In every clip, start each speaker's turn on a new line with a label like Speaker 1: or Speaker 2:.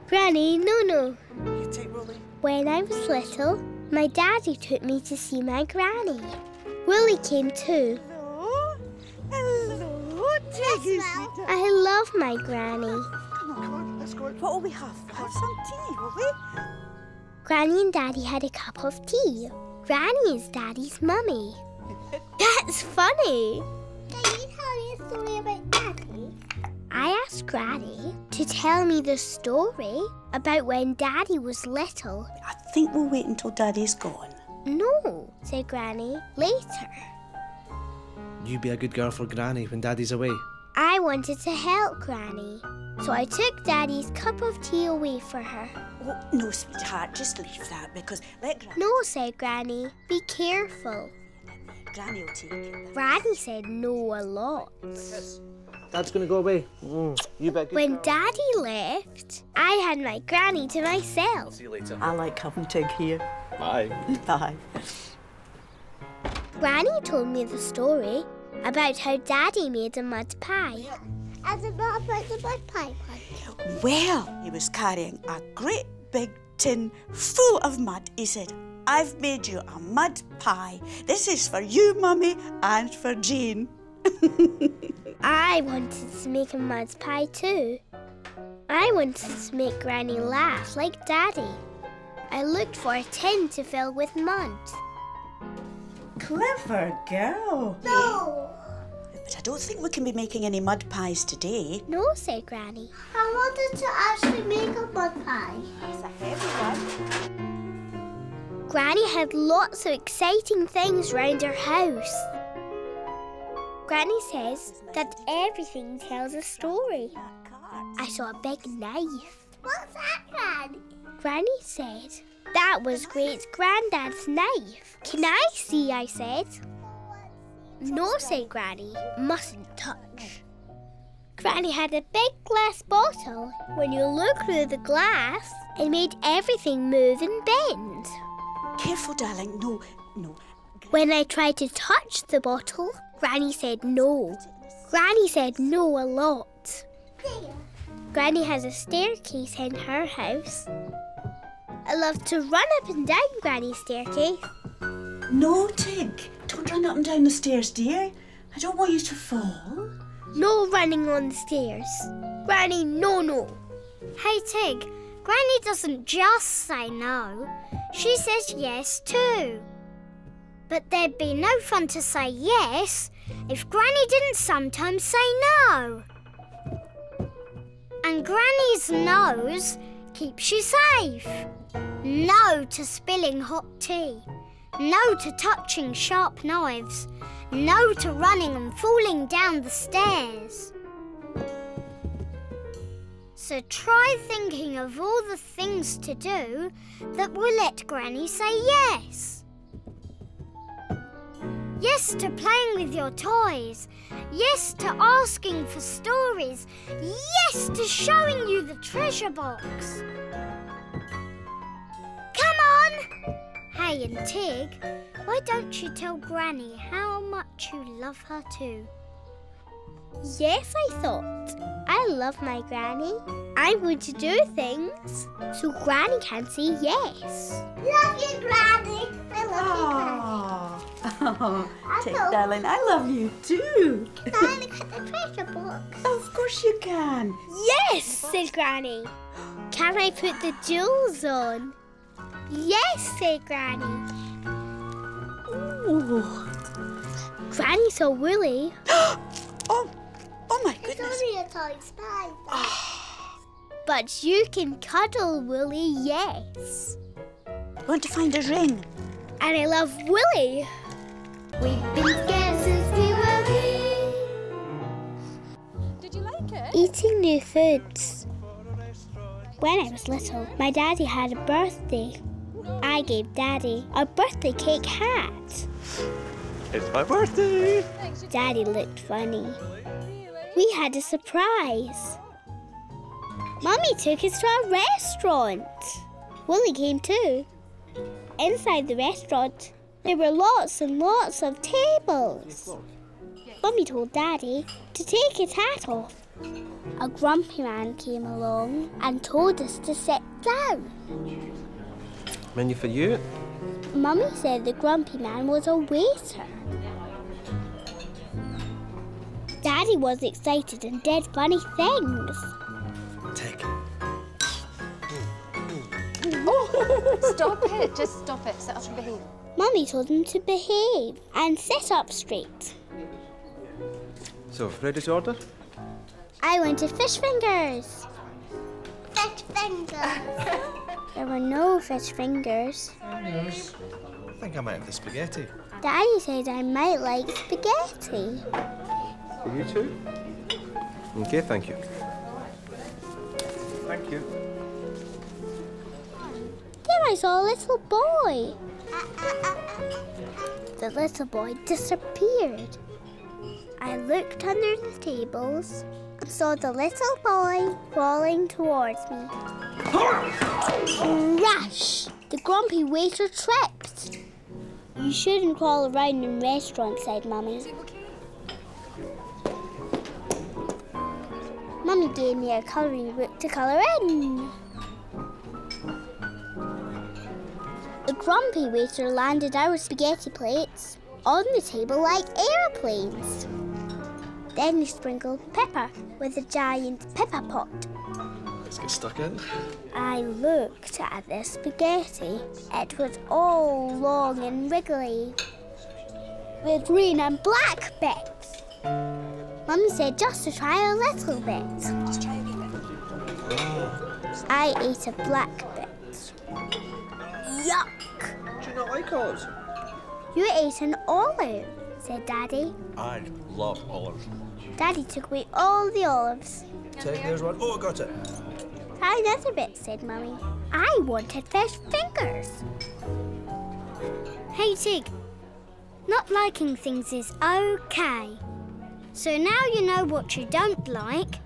Speaker 1: Granny, no.
Speaker 2: You take Wolly.
Speaker 1: When I was little, my daddy took me to see my granny. Wolly came too.
Speaker 2: Hello, Tiggy.
Speaker 1: I love my granny.
Speaker 2: Come on, let's go. What will we have? We'll have some tea, will we?
Speaker 1: Granny and Daddy had a cup of tea. Granny is Daddy's mummy. That's funny. Can you tell me a story about Daddy? I asked Granny to tell me the story about when Daddy was little.
Speaker 2: I think we'll wait until Daddy's gone.
Speaker 1: No, said Granny, later.
Speaker 3: You be a good girl for Granny when Daddy's away.
Speaker 1: I wanted to help Granny, so I took Daddy's cup of tea away for her.
Speaker 2: Oh, no, sweetheart, just leave that because let Granny...
Speaker 1: No, said Granny, be careful.
Speaker 2: Granny will take it.
Speaker 1: Granny said no a lot.
Speaker 3: Yes. Dad's going to go away. You bet.
Speaker 1: When Daddy left, I had my Granny to myself.
Speaker 3: See you later.
Speaker 2: I like having Tig here.
Speaker 3: Bye.
Speaker 2: Bye.
Speaker 1: Granny told me the story about how Daddy made a mud pie. And about the mud pie one.
Speaker 2: Well, he was carrying a great big tin full of mud. He said, I've made you a mud pie. This is for you, Mummy, and for Jane.
Speaker 1: I wanted to make a mud pie too. I wanted to make Granny laugh like Daddy. I looked for a tin to fill with mud.
Speaker 2: Clever girl.
Speaker 1: No!
Speaker 2: But I don't think we can be making any mud pies today.
Speaker 1: No, said Granny. I wanted to actually make a mud pie.
Speaker 2: It's a heavy one.
Speaker 1: Granny had lots of exciting things round her house. Granny says that everything tells a story. I saw a big knife. What's that, Granny? Granny said that was Great-Granddad's knife. Can I see? I said. No, said Granny. Mustn't touch. Granny had a big glass bottle. When you look through the glass, it made everything move and bend.
Speaker 2: Careful, darling. No.
Speaker 1: When I tried to touch the bottle, Granny said no. Granny said no a lot. Granny has a staircase in her house. I love to run up and down Granny's staircase.
Speaker 2: No, Tig. Don't run up and down the stairs, dear. I don't want you to fall.
Speaker 1: No running on the stairs. Granny, no. Hey, Tig. Granny doesn't just say no. She says yes too. But there'd be no fun to say yes if Granny didn't sometimes say no. And Granny's no's keeps you safe. No to spilling hot tea. No to touching sharp knives. No to running and falling down the stairs. So try thinking of all the things to do that will let Granny say yes. Yes to playing with your toys. Yes to asking for stories. Yes to showing you the treasure box. Come on! Hey, and Tig, why don't you tell Granny how much you love her too? Yes, I thought. I love my Granny. I'm going to do things so Granny can say yes. Love you, Granny. I love you, Granny.
Speaker 2: Tig, darling, I love you too.
Speaker 1: Can I look at the treasure box?
Speaker 2: Of course you can.
Speaker 1: Yes, said Granny. Can I put the jewels on? Yes, said Granny.
Speaker 2: Ooh.
Speaker 1: Granny saw Wolly.
Speaker 2: Oh my goodness.
Speaker 1: It's only a toy spider. But you can cuddle Wolly, yes.
Speaker 2: I want to find a ring.
Speaker 1: And I love Wolly. We've been together since we were wee.
Speaker 4: Did you like it?
Speaker 1: Eating new foods. When I was little, my daddy had a birthday. I gave Daddy a birthday cake hat.
Speaker 3: It's my birthday.
Speaker 1: Daddy looked funny. We had a surprise. Mummy took us to a restaurant. Wolly came too. Inside the restaurant, there were lots and lots of tables. Mummy told Daddy to take his hat off A grumpy man came along and told us to sit down.
Speaker 3: Menu for you.
Speaker 1: Mummy said the grumpy man was a waiter. Daddy was excited and did funny things.
Speaker 3: Take.
Speaker 4: Stop it. Just stop it. Sit up and behave.
Speaker 1: Mummy told him to behave and sit up straight.
Speaker 3: So, ready to order?
Speaker 1: I wanted fish fingers. Fish fingers. There were no fish fingers.
Speaker 3: I think I might have the spaghetti.
Speaker 1: Daddy said I might like spaghetti.
Speaker 3: For you too? Okay, thank you. Thank you.
Speaker 1: Then I saw a little boy. The little boy disappeared. I looked under the tables and saw the little boy crawling towards me. Crash! The grumpy waiter tripped. You shouldn't crawl around in restaurants, said Mummy. Mummy gave me a colouring book to colour in. The grumpy waiter landed our spaghetti plates on the table like aeroplanes. Then he sprinkled pepper with a giant pepper pot.
Speaker 3: Let's get stuck in.
Speaker 1: I looked at the spaghetti. It was all long and wriggly, with green and black bits. Mummy said just to try a little bit.
Speaker 4: Just try a wee bit.
Speaker 1: I ate a black bit. Yuck!
Speaker 3: Do you not like olives?
Speaker 1: You ate an olive, said Daddy.
Speaker 3: I love olives.
Speaker 1: Daddy took away all the olives.
Speaker 3: Take, there's one. Oh, I got it.
Speaker 1: Try another bit, said Mummy. I wanted fish fingers. Hey, Tig. Not liking things is okay. So now you know what you don't like.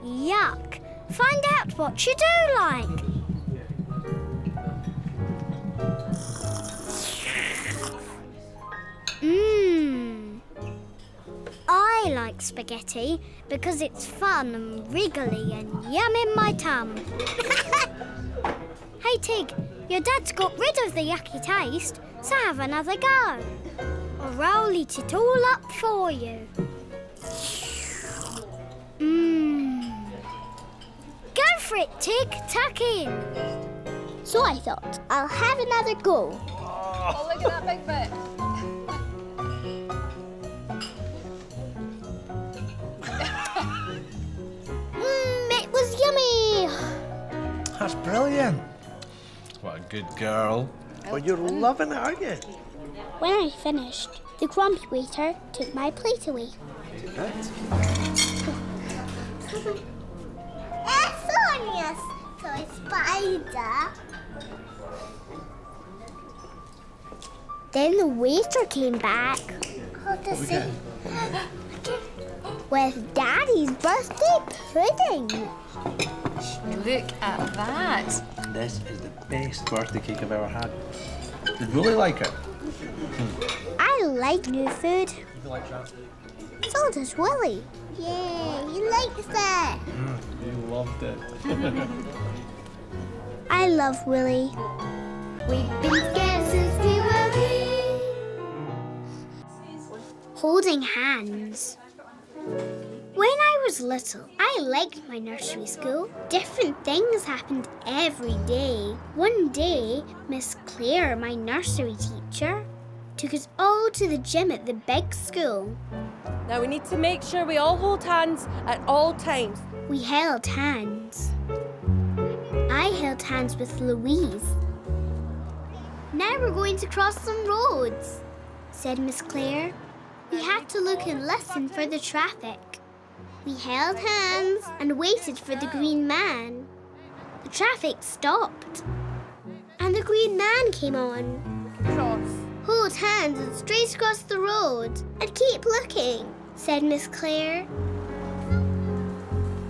Speaker 1: Yuck. Find out what you do like. I like spaghetti because it's fun and wriggly and yum in my tum. Hey Tig, your dad's got rid of the yucky taste, so have another go. Or I'll eat it all up for you. Go for it, Tig, tuck in. So I thought, I'll have another go.
Speaker 4: Oh, look at that big bit.
Speaker 1: It was yummy.
Speaker 3: That's brilliant. What a good girl. Well, you're loving it, aren't you?
Speaker 1: When I finished, the grumpy waiter took my plate away.
Speaker 3: Right.
Speaker 1: Sonia's toy spider. Then the waiter came back. With Daddy's birthday pudding.
Speaker 4: Look at that.
Speaker 3: This is the best birthday cake I've ever had. Did Wolly like it?
Speaker 1: I like new food.
Speaker 3: You like that?
Speaker 1: So does Wolly. Yeah, he likes that.
Speaker 3: You loved it.
Speaker 1: I love Wolly. We've been scared since we were wee. Holding hands. When I was little, I liked my nursery school. Different things happened every day. One day, Miss Claire, my nursery teacher, took us all to the gym at the big school.
Speaker 5: Now we need to make sure we all hold hands at all times.
Speaker 1: We held hands. I held hands with Louise. Now we're going to cross some roads, said Miss Claire. We had to look and listen for the traffic. We held hands and waited for the green man. The traffic stopped, and the green man came on.
Speaker 5: Cross.
Speaker 1: Hold hands and straight across the road and keep looking, said Miss Claire.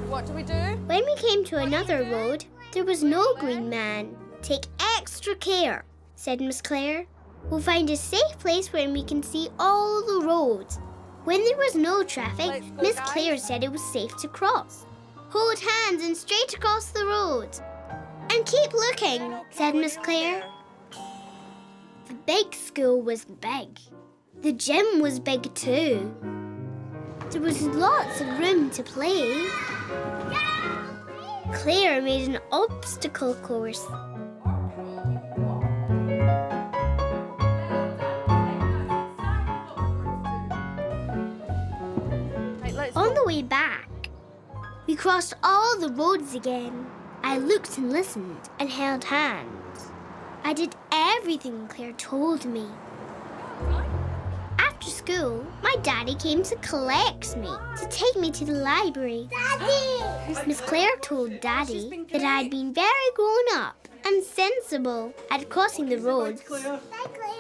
Speaker 5: What do we do?
Speaker 1: When we came to another road, there was no green man. Take extra care, said Miss Claire. We'll find a safe place where we can see all the roads. When there was no traffic, Miss Claire said it was safe to cross. Hold hands and straight across the road. And keep looking, said Miss Claire. The big school was big. The gym was big too. There was lots of room to play. Claire made an obstacle course. On the way back, we crossed all the roads again. I looked and listened and held hands. I did everything Claire told me. After school, my daddy came to collect me, to take me to the library. Daddy! Miss Claire told Daddy that I had been very grown up and sensible at crossing the roads.
Speaker 3: Bye, Claire.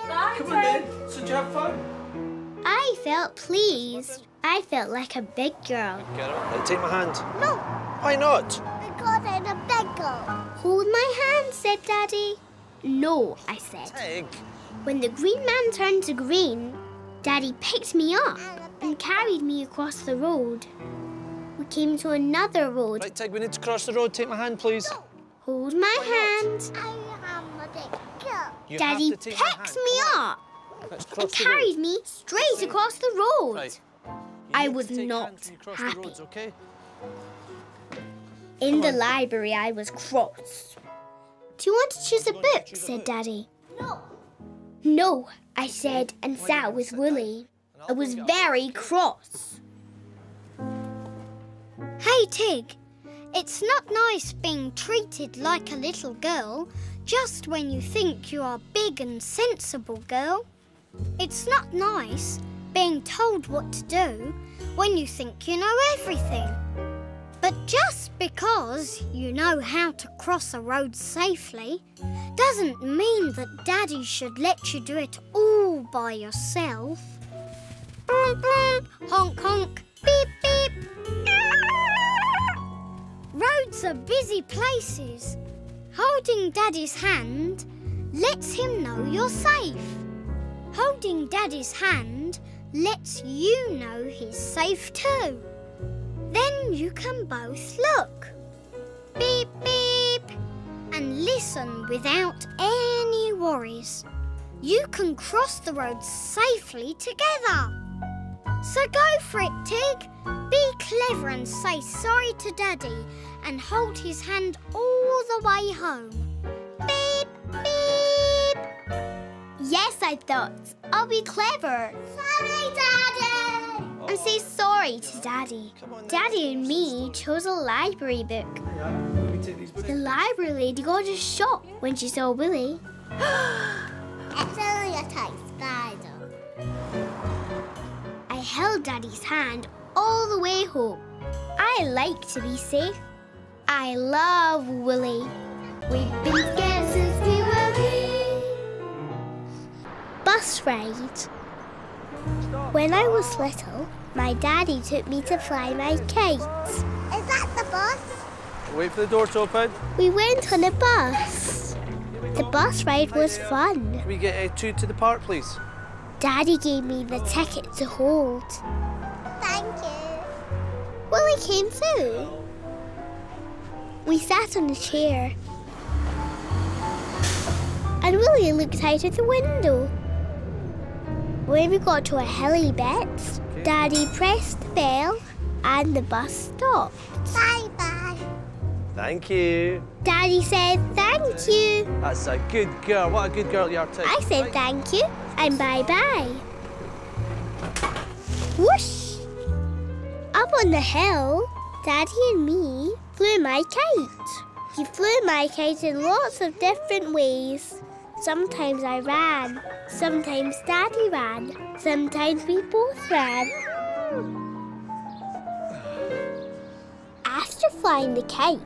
Speaker 3: Bye, come on then. So did you have fun?
Speaker 1: I felt pleased. I felt like a big girl.
Speaker 6: Girl, take my hand.
Speaker 1: No.
Speaker 6: Why not?
Speaker 1: Because I'm a big girl. Hold my hand, said Daddy. No, I said.
Speaker 6: Tig.
Speaker 1: When the green man turned to green, Daddy picked me up and carried me across the road. We came to another road.
Speaker 6: Right, Tig, we need to cross the road. Take my hand, please.
Speaker 1: No. Hold my hand.
Speaker 6: I
Speaker 1: am a big girl.
Speaker 6: You
Speaker 1: Daddy
Speaker 6: have to take my hand.
Speaker 1: picked me up
Speaker 6: Let's
Speaker 1: and
Speaker 6: cross the
Speaker 1: carried
Speaker 6: road.
Speaker 1: me straight across the road.
Speaker 6: Right.
Speaker 1: I
Speaker 6: You need
Speaker 1: was
Speaker 6: to take
Speaker 1: not
Speaker 6: hands when you cross
Speaker 1: happy.
Speaker 6: The roads, okay?
Speaker 1: In the library, I was cross. Do you want to choose a book? Said Daddy. No. No, I said, and sat with Wolly. I was very cross.
Speaker 7: Hey, Tig. It's not nice being treated like a little girl just when you think you are a big and sensible girl. It's not nice being told what to do when you think you know everything. But just because you know how to cross a road safely doesn't mean that Daddy should let you do it all by yourself. Honk, honk, beep, beep. Roads are busy places. Holding Daddy's hand lets him know you're safe. Holding Daddy's hand lets you know he's safe too. Then you can both look. Beep, beep. And listen without any worries. You can cross the road safely together. So go for it, Tig. Be clever and say sorry to Daddy and hold his hand all the way home. Beep, beep.
Speaker 1: Yes, I thought. I'll be clever. Sorry, Daddy. And say sorry to Daddy. Daddy and me chose a library book. The library lady got a shock when she saw Wolly. It's only a tiny spider. I held Daddy's hand all the way home. I like to be safe. I love Wolly. We've been together since we were wee. Bus ride. When I was little, my daddy took me to fly my kite. Is that the bus?
Speaker 6: Wait for the door to open.
Speaker 1: We went on a bus. The bus ride was fun.
Speaker 6: Can we get two to the park, please?
Speaker 1: Daddy gave me the ticket to hold. Thank you. Wolly came too. We sat on a chair. And Wolly looked out of the window. When we got to a hilly bit, Daddy pressed the bell and the bus stopped. Bye-bye.
Speaker 6: Thank you.
Speaker 1: Daddy said thank you.
Speaker 6: That's a good girl. What a good girl you are, Tig.
Speaker 1: I said thank you and bye-bye. Whoosh! Up on the hill, Daddy and me flew my kite. He flew my kite in lots of different ways. Sometimes I ran, sometimes Daddy ran, sometimes we both ran. After flying the kite,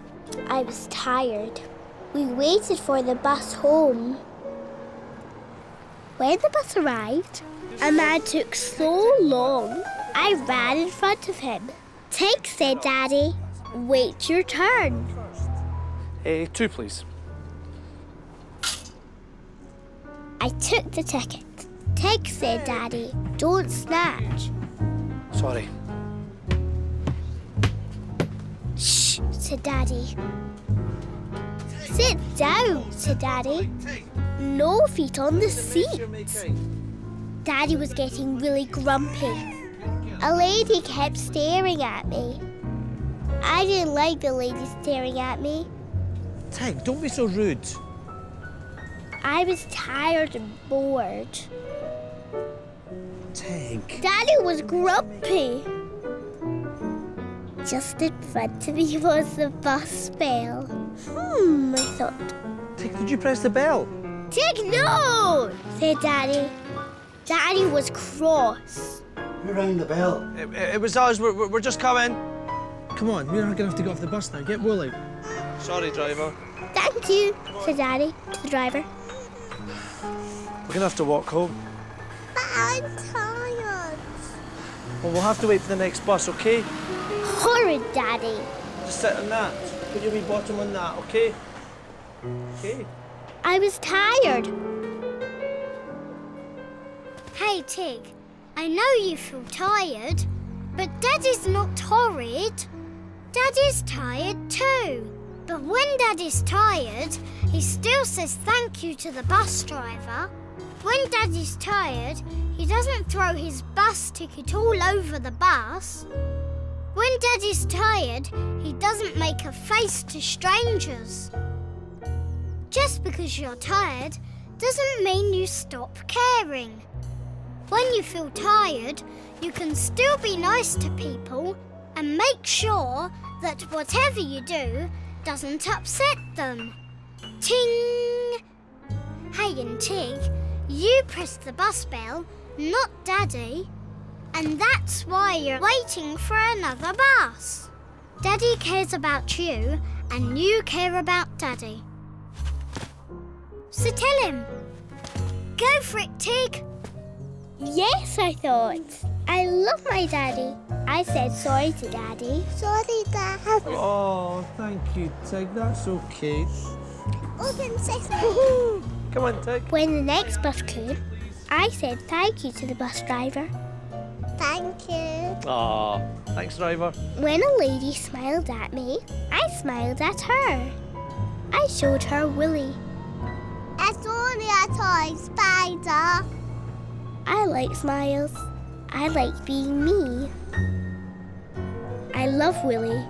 Speaker 1: I was tired. We waited for the bus home. When the bus arrived, a man took so long, I ran in front of him. Tig said, Daddy, wait your turn.
Speaker 6: Two, please.
Speaker 1: I took the ticket. Tig said, Daddy, don't snatch.
Speaker 6: Sorry.
Speaker 1: Shh, said Daddy. Sit down, said Daddy. No feet on the seat. Daddy was getting really grumpy. A lady kept staring at me. I didn't like the lady staring at me.
Speaker 6: Tig, don't be so rude.
Speaker 1: I was tired and bored.
Speaker 6: Tig.
Speaker 1: Daddy was grumpy. Just in front of me was the bus bell. I thought.
Speaker 6: Tig, did you press the bell?
Speaker 1: Tig, no, said Daddy. Daddy was cross.
Speaker 3: Who rang the bell?
Speaker 6: It was us. We're just coming. Come on, we're not going to have to get off the bus now. Get Wolly. Sorry, driver.
Speaker 1: Thank you, said Daddy to the driver.
Speaker 6: We're going to have to walk home.
Speaker 1: But I'm tired.
Speaker 6: Well, we'll have to wait for the next bus, OK?
Speaker 1: Horrid Daddy.
Speaker 6: Just sit on that. Put your wee bottom on that, OK? OK.
Speaker 1: I was tired.
Speaker 7: Hey, Tig, I know you feel tired, but Daddy's not horrid. Daddy's tired too. But when Daddy's tired, he still says thank you to the bus driver. When Daddy's tired, he doesn't throw his bus ticket all over the bus. When Daddy's tired, he doesn't make a face to strangers. Just because you're tired doesn't mean you stop caring. When you feel tired, you can still be nice to people and make sure that whatever you do doesn't upset them. Ting! Hey and Tig, you pressed the bus bell, not Daddy. And that's why you're waiting for another bus. Daddy cares about you and you care about Daddy. So tell him. Go for it, Tig.
Speaker 1: Yes, I thought. I love my Daddy. I said sorry to Daddy. Sorry, Dad.
Speaker 6: Oh, thank you, Tig. That's OK.
Speaker 1: Open
Speaker 6: Woohoo! Come on, Tig.
Speaker 1: When the next bus came, I said thank you to the bus driver. Thank you.
Speaker 6: Aw, thanks, driver.
Speaker 1: When a lady smiled at me, I smiled at her. I showed her Wolly. It's only a toy spider. I like smiles. I like being me. I love Wolly.